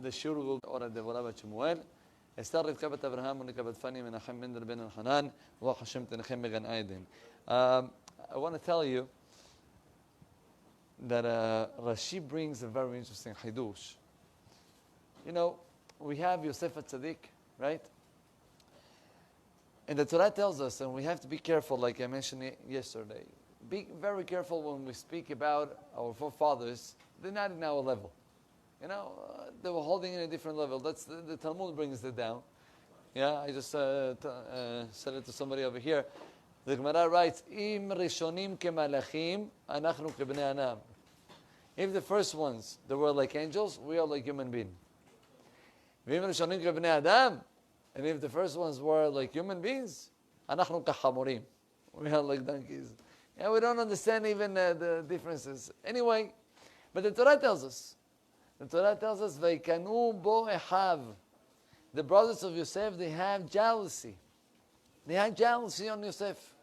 the shur will be Ora Devora Bat Shemuel. Esther Rivka Bat Avraham Monica Bat Fanny Menachem Mendel Ben Elchanan Ruach Hashem Tenechem Megan Aiden. I want to tell you that Rashi brings a very interesting chidush. You know, we have Yosef HaTzadik, right? And the Torah tells us, and we have to be careful, like I mentioned yesterday, be very careful when we speak about our forefathers. They're not in our level. You know, they were holding in a different level. That's the Talmud brings it down. Yeah, I just said it to somebody over here. The Gemara writes, "Im rishonim kemalachim, anachnu kebnei anam." If the first ones they were like angels, we are like human beings. V'im rishonim kebnei adam, and if the first ones were like human beings, anachnu kachamorim, we are like donkeys. Yeah, we don't understand even the differences. Anyway, but the Torah tells us. The Torah tells us, "Vaikanu bo echav." The brothers of Yosef, they have jealousy. They had jealousy on Yosef.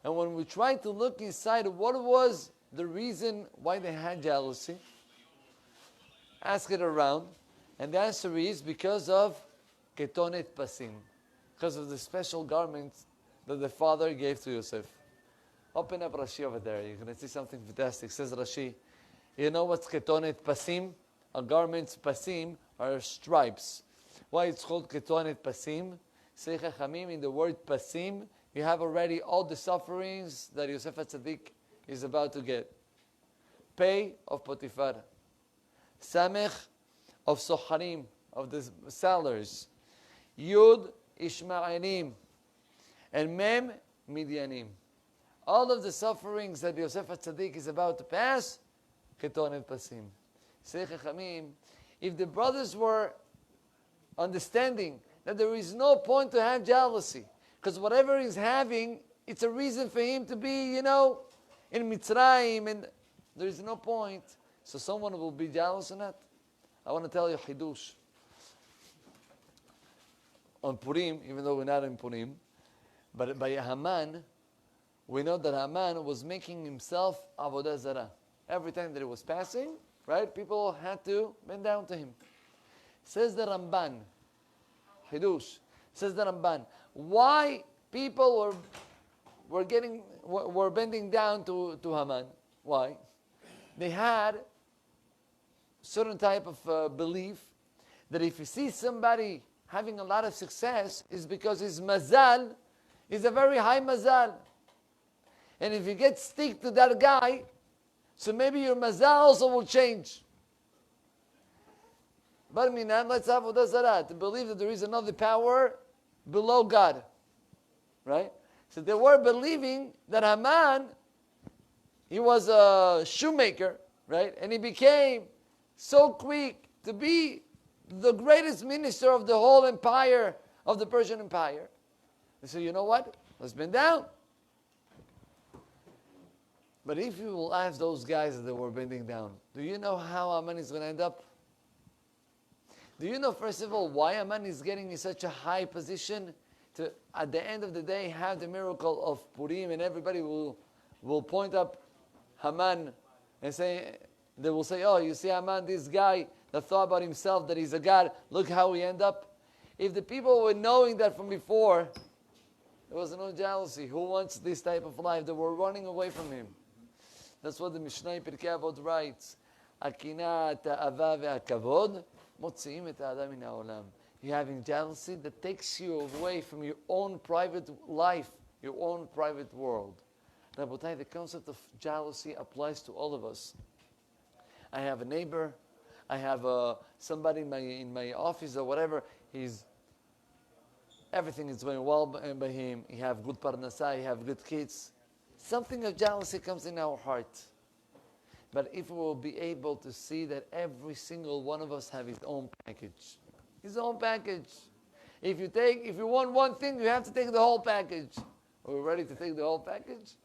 And when we try to look inside what was the reason why they had jealousy, ask it around, and the answer is because of ketonet pasim, because of the special garments that the father gave to Yosef. Open up Rashi over there. You're going to see something fantastic. Says Rashi, you know what's ketonet pasim? A garment's pasim are stripes. Why it's called ketonet pasim? Say Chachamim, in the word pasim, you have already all the sufferings that Yosef HaTzadik is about to get. Pei of Potiphar. Samech of Soharim, of the sellers. Yud Ishmaelim. And Mem Midianim. All of the sufferings that Yosef HaTzadik is about to pass, Ketonet Pasim. Say Chachamim, if the brothers were understanding that there is no point to have jealousy, because whatever he's having, it's a reason for him to be, in Mitzrayim, and there is no point. So someone will be jealous or not. I want to tell you Hidush. On Purim, even though we're not in Purim, but by Haman, we know that Haman was making himself Avodah Zarah. Every time that he was passing, right, people had to bend down to him. Says the Ramban, Hidush, says the Ramban, why people were bending down to Haman? Why? They had certain type of belief that if you see somebody having a lot of success, is because his mazal is a very high mazal. And if you get stick to that guy, so maybe your mazal also will change. But minan, let's have Avodah Zarah, to believe that there is another power below God. Right? So they were believing that Haman, he was a shoemaker, right? And he became so quick to be the greatest minister of the whole empire, of the Persian Empire. They said, you know what? Let's bend down. But if you will ask those guys that were bending down, do you know how Haman is going to end up? Do you know, first of all, why Haman is getting in such a high position to, at the end of the day, have the miracle of Purim, and everybody will point up Haman and say, they will say, oh, you see Haman, this guy that thought about himself that he's a god, look how he ended up. If the people were knowing that from before, there was no jealousy. Who wants this type of life? They were running away from him. That's what the Mishnah in Pirkei Avot writes. Akina ta'ava ve'akavod motzi'im et ha'adam min ha'olam. You're having jealousy that takes you away from your own private life, your own private world. Rabotai, the concept of jealousy applies to all of us. I have a neighbor, I have somebody in my office or whatever, everything is going well by him, he have good parnasah, he have good kids. Something of jealousy comes in our heart. But if we will be able to see that every single one of us have his own package. His own package. If you want one thing, you have to take the whole package. Are we ready to take the whole package?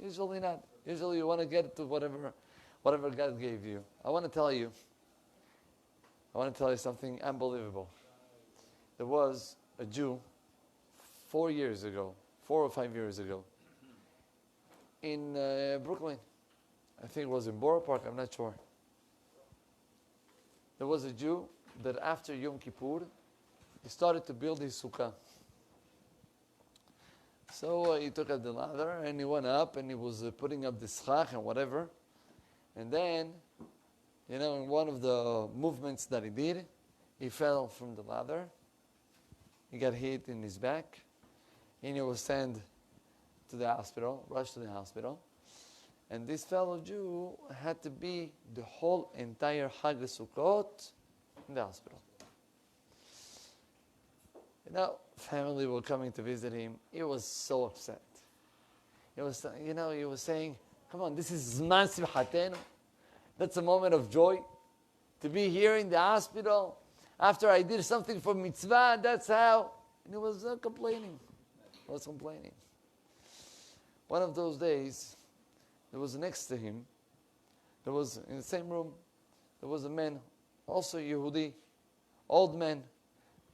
Usually not. Usually you want to get to whatever God gave you. I want to tell you something unbelievable. There was a Jew 4 or 5 years ago, in Brooklyn. I think it was in Borough Park, I'm not sure. there was a Jew that after Yom Kippur, he started to build his sukkah. So he took up the ladder and he went up and he was putting up the schach and whatever. And then, in one of the movements that he did, he fell from the ladder. He got hit in his back. And he was sent to the hospital, rushed to the hospital. And this fellow Jew had to be the whole entire Chag Sukkot in the hospital. Family were coming to visit him. He was so upset. He was saying, come on, this is Zman Simchatenu. That's a moment of joy. To be here in the hospital after I did something for mitzvah, that's how. And he was complaining. One of those days, there was next to him, there was in the same room, there was a man, also Yehudi, old man,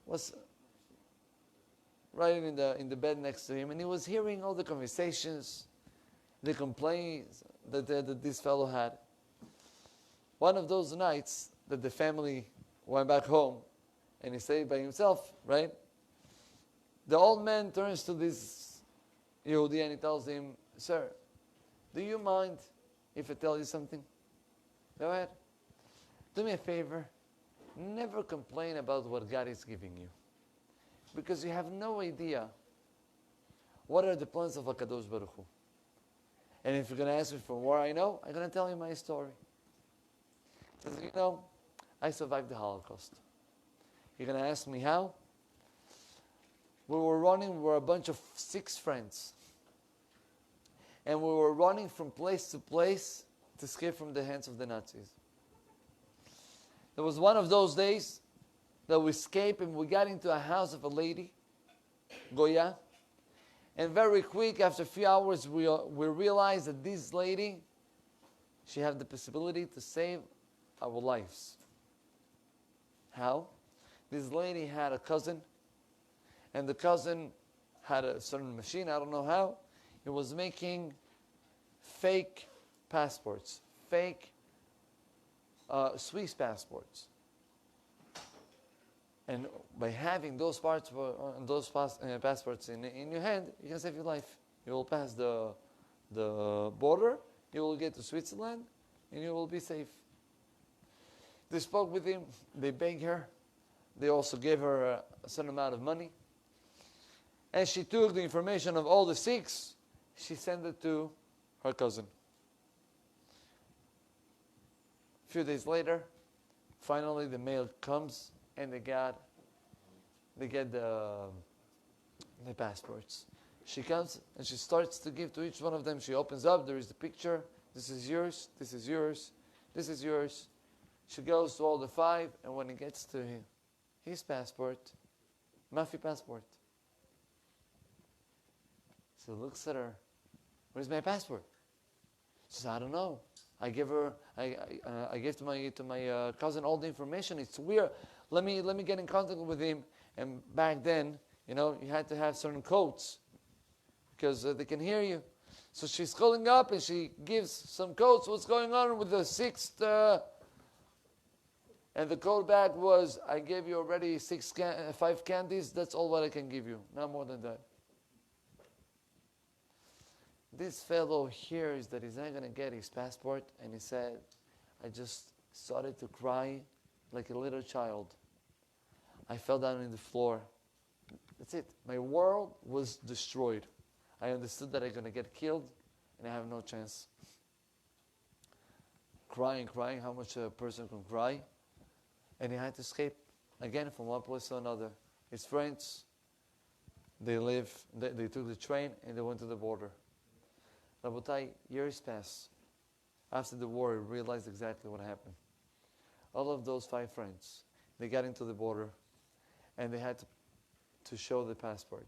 was right in the bed next to him, and he was hearing all the conversations, the complaints that this fellow had. One of those nights that the family went back home, and he stayed by himself, right? The old man turns to this Yehudi and he tells him, "Sir, do you mind if I tell you something? Go ahead. Do me a favor. Never complain about what God is giving you. Because you have no idea what are the plans of HaKadosh Baruch Hu. And if you're going to ask me from where I know, I'm going to tell you my story. Because I survived the Holocaust. You're going to ask me how? We were a bunch of 6 friends. And we were running from place to place to escape from the hands of the Nazis. There was one of those days that we escaped and we got into a house of a lady, Goya. And very quick, after a few hours, we realized that this lady, she had the possibility to save our lives. How? This lady had a cousin, and the cousin had a certain machine, I don't know how. It was making fake passports, fake Swiss passports. And by having those passports in your hand, you can save your life. You will pass the border, you will get to Switzerland, and you will be safe. They spoke with him, they begged her, they also gave her a certain amount of money. And she took the information of all the 6, she sent it to her cousin. A few days later, finally the mail comes and they get the passports. She comes and she starts to give to each one of them. She opens up, there is the picture. This is yours, this is yours, this is yours. She goes to all the 5, and when it gets to his passport, Mafi passport. So he looks at her. Where's my passport? She says, I don't know. I gave to my cousin all the information. It's weird. Let me get in contact with him. And back then, you had to have certain codes because they can hear you. So she's calling up and she gives some codes. What's going on with the 6th? And the code back was, I gave you already 5 candies. That's all what I can give you. Not more than that. This fellow hears that he's not going to get his passport, and he said, I just started to cry like a little child. I fell down on the floor. That's it. My world was destroyed. I understood that I'm going to get killed, and I have no chance. Crying, how much a person can cry. And he had to escape, again, from one place to another. His friends, they took the train, and they went to the border. Rabotai, years passed. After the war, he realized exactly what happened. All of those 5 friends, they got into the border, and they had to show the passport.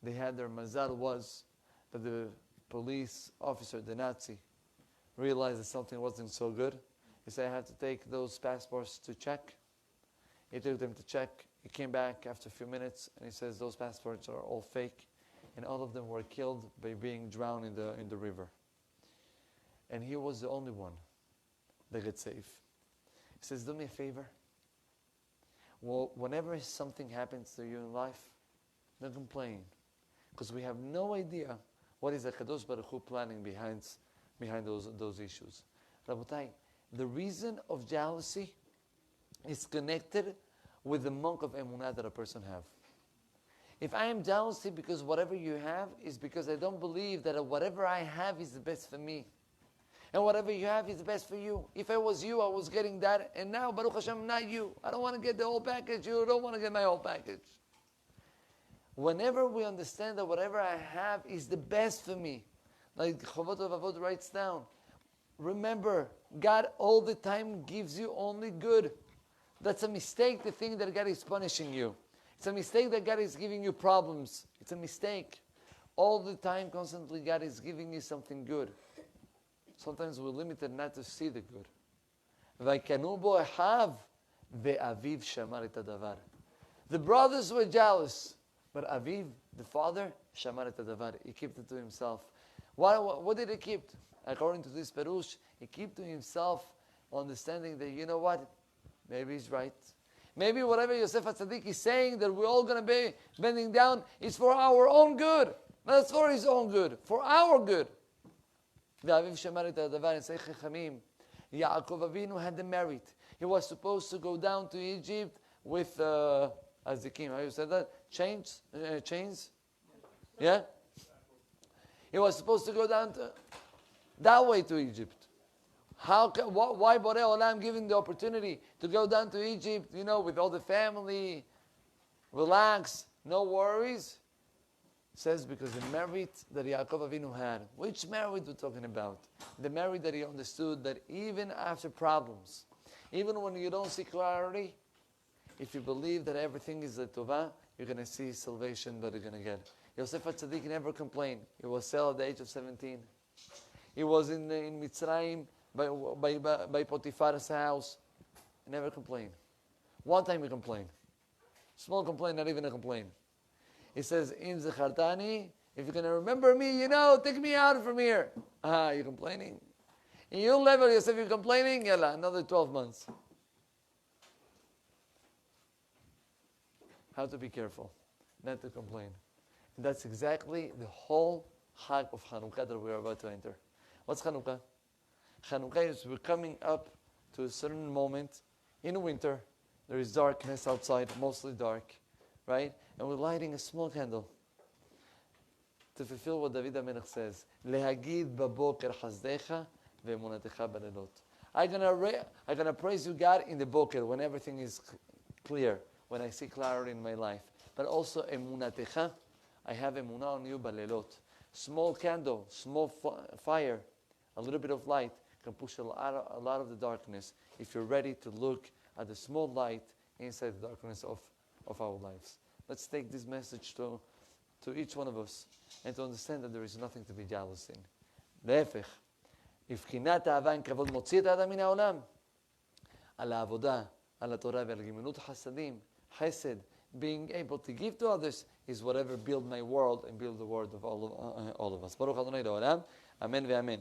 They had their mazal was that the police officer, the Nazi, realized that something wasn't so good. He said, I have to take those passports to check. He took them to check. He came back after a few minutes, and he says, those passports are all fake. And all of them were killed by being drowned in the river. And he was the only one that got saved. He says, do me a favor. Well, whenever something happens to you in life, don't complain. Because we have no idea what is the Kadosh Baruch Hu planning behind those issues. Rabotai, the reason of jealousy is connected with the monk of emunah that a person have. If I am jealousy because whatever you have is because I don't believe that whatever I have is the best for me. And whatever you have is the best for you. If I was you, I was getting that. And now, Baruch Hashem, I'm not you. I don't want to get the whole package. You don't want to get my whole package. Whenever we understand that whatever I have is the best for me, like Chovot Avot writes down, remember, God all the time gives you only good. That's a mistake to think that God is punishing you. It's a mistake that God is giving you problems. It's a mistake. All the time, constantly, God is giving you something good. Sometimes we're limited not to see the good. The brothers were jealous, but Aviv, the father, shamar et hadavar. He kept it to himself. What did he keep? According to this Perush, he kept to himself, understanding that, you know what? Maybe he's right. Maybe whatever Yosef HaTzadik is saying that we're all going to be bending down is for our own good. Not for his own good, for our good. Yaakov Avinu had the merit. He was supposed to go down to Egypt with Azikim. How you said that? Chains? Yeah? He was supposed to go down that way to Egypt. Why Borei Olam giving the opportunity to go down to Egypt, with all the family, relax, no worries? Says because the merit that Yaakov Avinu had. Which merit we're talking about? The merit that he understood that even after problems, even when you don't see clarity, if you believe that everything is Tovah, you're going to see salvation that you're going to get. Yosef HaTzadik never complained. He was sold at the age of 17. He was in Mitzrayim by Potiphar's house. He never complained. One time he complained. Small complaint, not even a complaint. He says, "In Zachartani, if you're going to remember me, take me out from here." You're complaining? In your level, Yosef, you're complaining? Yalla, another 12 months. How to be careful, not to complain. And that's exactly the whole Chag of Chanukah that we're about to enter. What's Chanukah? Chanukah is we're coming up to a certain moment in winter. There is darkness outside, mostly dark, right? And we're lighting a small candle to fulfill what David HaMelech says. Lehagid baboker chazdecha ve'emunatecha balelot. I'm gonna praise you, God, in the boker, when everything is clear, when I see clarity in my life. But also emunatecha, I have emunah on you balelot. Small candle, small fire, a little bit of light can push a lot of the darkness if you're ready to look at the small light inside the darkness of our lives. Let's take this message to each one of us and to understand that there is nothing to be jealous in. להפך, בבחינת אהבה עם כבוד מוציא את האדם מן העולם. על העבודה, על התורה ועל גמילות חסדים, חסד, being able to give to others is whatever build my world and build the world of all of us. ברוך ה' לעולם, אמן ואמן.